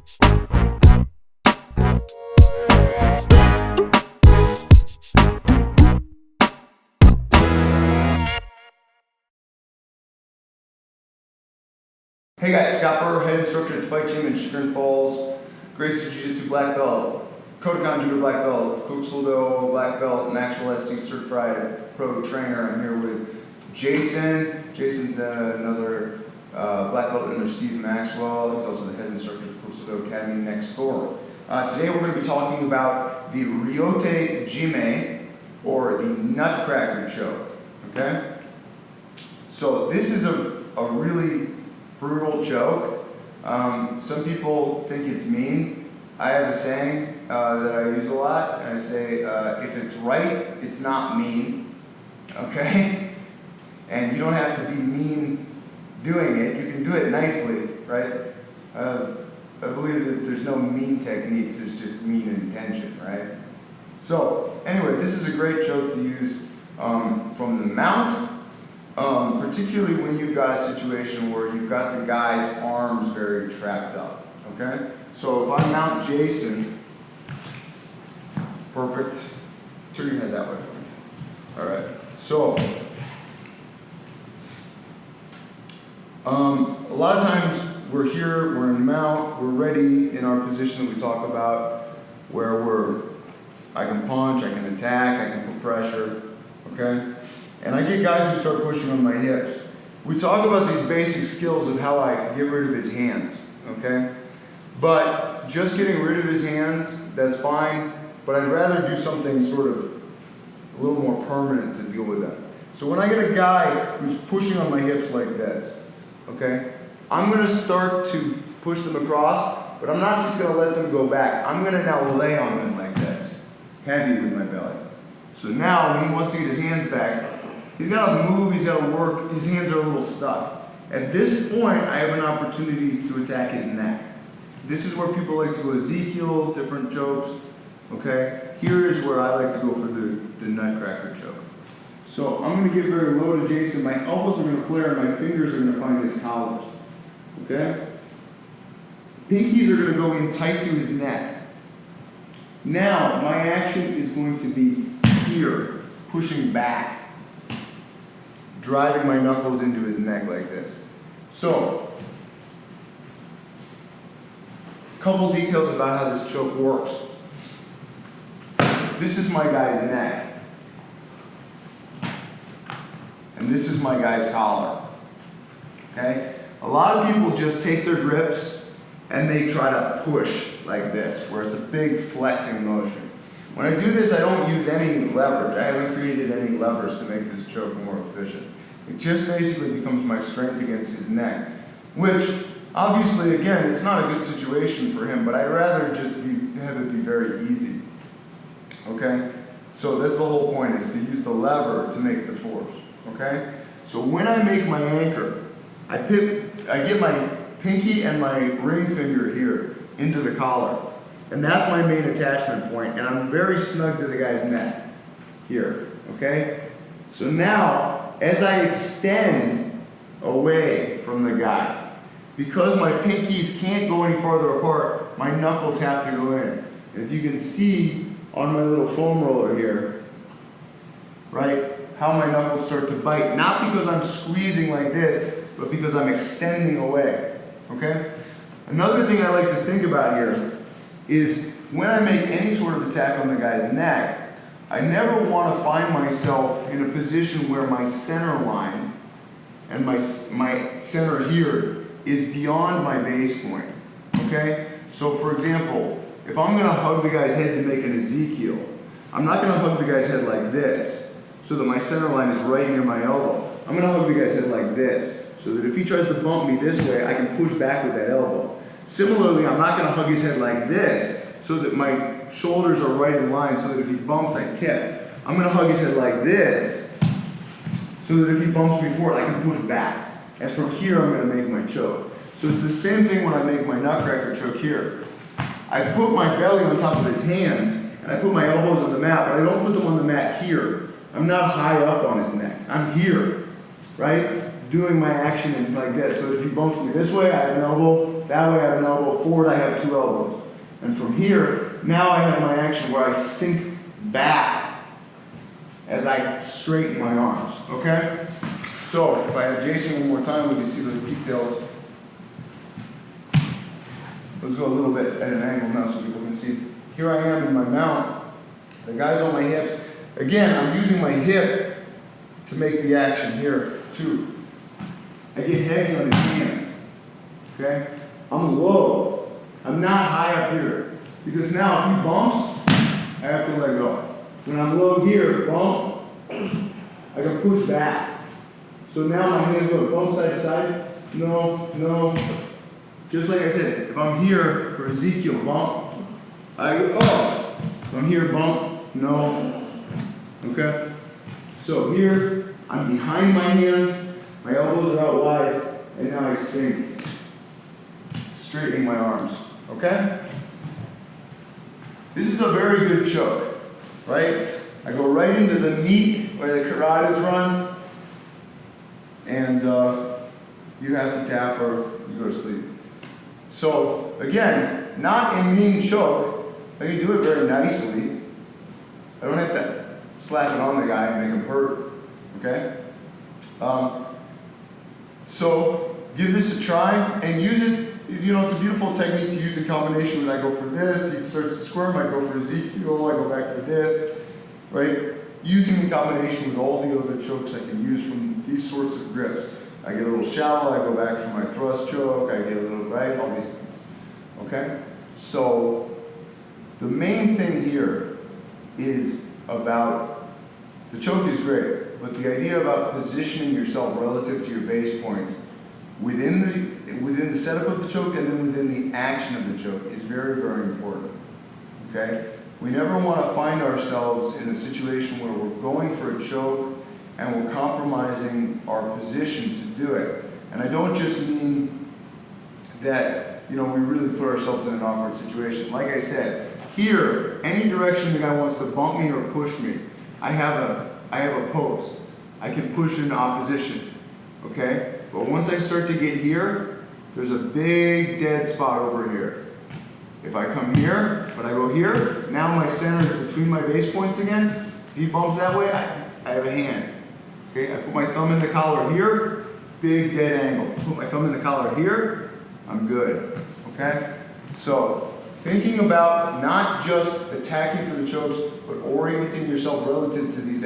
Hey guys, Scott Burr, head instructor at the Fight Gym in Chagrin Falls, Gracie Jiu-Jitsu black belt, Kodokan Judo black belt, Kuxildo black belt, Maxwell SC certified pro trainer. I'm here with Jason. Jason's another black belt under Steve Maxwell. He's also the head instructor at the Kuxildo Academy next door. Today we're going to be talking about the Ryote Jime, or the Nutcracker choke. Okay? So this is a really brutal choke. Some people think it's mean. I have a saying that I use a lot, and I say, if it's right, it's not mean, okay? And you don't have to be mean doing it. You can do it nicely, right? I believe that there's no mean techniques, there's just mean intention, right? So, anyway, this is a great choke to use from the mount. Particularly when you've got a situation where you've got the guy's arms very trapped up, okay? So if I mount Jason, perfect, turn your head that way for me. All right, so, a lot of times we're here, we're in mount, we're ready in our position that we talk about, where I can punch, I can attack, I can put pressure, okay? And I get guys who start pushing on my hips. We talk about these basic skills of how I get rid of his hands, okay? But just getting rid of his hands, that's fine, but I'd rather do something sort of a little more permanent to deal with them. So when I get a guy who's pushing on my hips like this, okay, I'm gonna start to push them across, but I'm not just gonna let them go back. I'm gonna now lay on them like this, heavy with my belly. So now when he wants to get his hands back, he's got to move, he's got to work, his hands are a little stuck. At this point, I have an opportunity to attack his neck. This is where people like to go Ezekiel, different chokes, okay? Here is where I like to go for the Nutcracker choke. So I'm going to get very low to Jason, my elbows are going to flare and my fingers are going to find his collars, okay? Pinkies are going to go in tight to his neck. Now, my action is going to be here, pushing back, driving my knuckles into his neck like this. So, a couple details about how this choke works. This is my guy's neck. And this is my guy's collar. Okay? A lot of people just take their grips and they try to push like this, where it's a big flexing motion. When I do this, I don't use any leverage. I haven't created any levers to make this choke more efficient. It just basically becomes my strength against his neck, which obviously, again, it's not a good situation for him, but I'd rather just have it be very easy, okay? So that's the whole point, is to use the lever to make the force, okay? So when I make my anchor, I get my pinky and my ring finger here into the collar. And that's my main attachment point, and I'm very snug to the guy's neck here, okay? So now, as I extend away from the guy, because my pinkies can't go any farther apart, my knuckles have to go in. And if you can see on my little foam roller here, right, how my knuckles start to bite, not because I'm squeezing like this, but because I'm extending away, okay? Another thing I like to think about here is when I make any sort of attack on the guy's neck, I never want to find myself in a position where my center line and my center here is beyond my base point, okay? So for example, if I'm going to hug the guy's head to make an Ezekiel, I'm not going to hug the guy's head like this so that my center line is right near my elbow. I'm going to hug the guy's head like this so that if he tries to bump me this way, I can push back with that elbow. Similarly, I'm not going to hug his head like this so that my shoulders are right in line so that if he bumps, I tip. I'm going to hug his head like this so that if he bumps me forward, I can push back. And from here, I'm going to make my choke. So it's the same thing when I make my Nutcracker choke here. I put my belly on top of his hands, and I put my elbows on the mat, but I don't put them on the mat here. I'm not high up on his neck. I'm here, right? doing my action in like this. So if he bumps me this way, I have an elbow. That way I have an elbow. Forward, I have 2 elbows. And from here, now I have my action where I sink back as I straighten my arms, okay? So if I have Jason one more time, we can see those details. Let's go a little bit at an angle now so people can see. Here I am in my mount. The guy's on my hips. Again, I'm using my hip to make the action here too. I get heavy on his hands, okay? I'm low. I'm not high up here. Because now if he bumps, I have to let go. When I'm low here, bump, I can push back. So now my hands go bump side to side. No, no. Just like I said, if I'm here for Ezekiel, bump, I go, oh. If I'm here, bump, no. Okay? So here, I'm behind my hands, my elbows are out wide, and now I sink. Straightening my arms. Okay? This is a very good choke, right? I go right into the meat where the karatas run, and you have to tap or you go to sleep. So again, not a mean choke. I can do it very nicely. I don't have to slap it on the guy and make him hurt, okay? So give this a try and use it. You know, it's a beautiful technique to use in combination with I go for this, he starts to squirm, I go for Ezekiel, I go back for this, right? Using in combination with all the other chokes I can use from these sorts of grips. I get a little shallow, I go back for my thrust choke, I get a little right, all these things, okay? So the main thing here is about, the choke is great, but the idea about positioning yourself relative to your base points within the setup of the choke and then within the action of the choke is very, very important, okay? We never want to find ourselves in a situation where we're going for a choke and we're compromising our position to do it. And I don't just mean that, you know, we really put ourselves in an awkward situation. Like I said, here, any direction the guy wants to bump me or push me, I have a post. I can push in opposition, okay? But once I start to get here, there's a big dead spot over here. If I come here, but I go here, now my center is between my base points again. If he bumps that way, I have a hand. Okay, I put my thumb in the collar here, big dead angle. Put my thumb in the collar here, I'm good. Okay? So, thinking about not just attacking for the chokes, but orienting yourself relative to these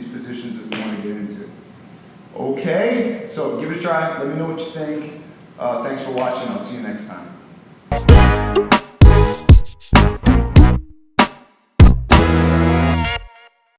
positions that we want to get into. Okay, so give it a try. Let me know what you think. Thanks for watching. I'll see you next time.